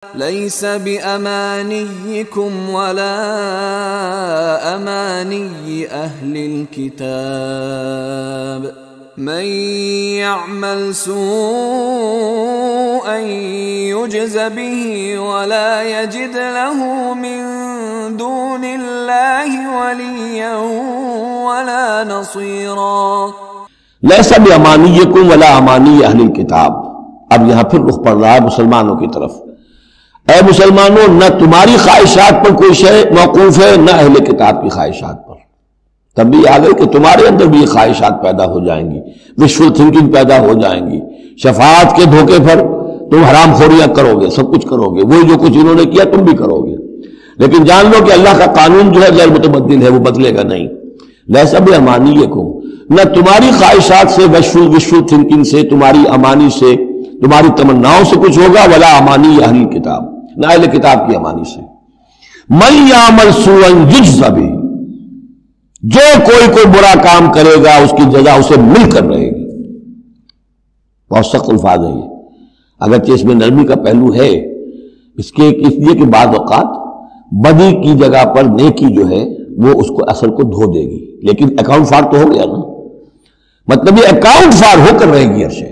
ليس بأمانيكم ولا أماني أهل الكتاب من يعمل سوءا يجز به ولا يجد له من دون الله وليا ولا نصيرا. ليس بأمانيكم ولا أماني أهل الكتاب. اب یہاں پھر رخ پڑ رہا ہے مسلمانوں کی طرف. اے مسلمانوں، نہ تمہاری خواہشات پر کوئی شے موقوف ہے، نہ اہل کتاب کی خواہشات پر. تب بھی آ گئے کہ تمہارے اندر بھی یہ خواہشات پیدا ہو جائیں گی، وشفل تھنکنگ پیدا ہو جائیں گی. شفاعت کے دھوکے پر تم حرام خوریاں کرو گے، سب کچھ کرو گے، وہی جو کچھ انہوں نے کیا تم بھی کرو گے. لیکن جان لو کہ اللہ کا قانون جو ہے غیر متبدل ہے، وہ بدلے گا نہیں. لیسا بامانیکم، نہ تمہاری خواہشات سے وشفل تھنکنگ سے، تمہاری امانی سے، تمہاری تمناؤں سے کچھ ہوگا، ولا امانی اہل کتاب، نہ اہل کتاب کی امانی سے. من یعمل سوءا یجز بہ، جو کوئی برا کام کرے گا اس کی جزا اسے مل کر رہے گی. بہت سخت الفاظ ہے یہ، اگرچہ اس میں نرمی کا پہلو ہے. اس لیے کہ بعض اوقات بدی کی جگہ پر نیکی جو ہے وہ اس کو اثر کو دھو دے گی، لیکن اکاؤنٹ فار تو ہو گیا نا. مطلب یہ اکاؤنٹ فار ہو کر رہے گی ہر شے.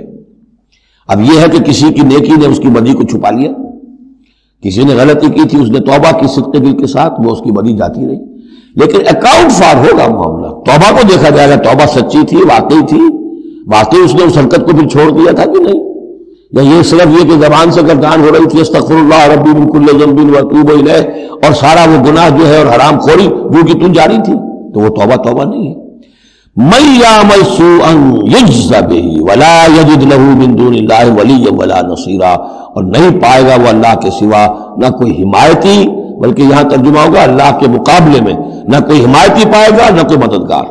اب یہ ہے کہ کسی کی نیکی نے اس کی بدی کو چھپا لیا، کسی نے غلطی کی تھی، اس نے توبہ کی صدق دل کے ساتھ، وہ اس کی بدی جاتی رہی، لیکن اکاؤنٹ فار ہوگا معاملہ. توبہ کو دیکھا جائے گا، توبہ سچی تھی، واقعی تھی، واقعی اس نے اس حرکت کو پھر چھوڑ دیا تھا کہ نہیں، یا یہ صرف یہ کہ زبان سے گردان ہو رہی تھی استغفر اللہ ربی من کل ذنب واتوب الیہ، اور سارا وہ گناہ جو ہے اور حرام خوری جو کہ تم جاری تھی، تو وہ توبہ نہیں ہے. من یعمل سوءا یجز بہ ولا یجد له من دون اللہ ولیا ولا نصیرا، اور نہیں پائے گا وہ اللہ کے سوا نہ کوئی حمایتی، بلکہ یہاں ترجمہ ہوگا اللہ کے مقابلے میں، نہ کوئی حمایتی پائے گا نہ کوئی مددگار.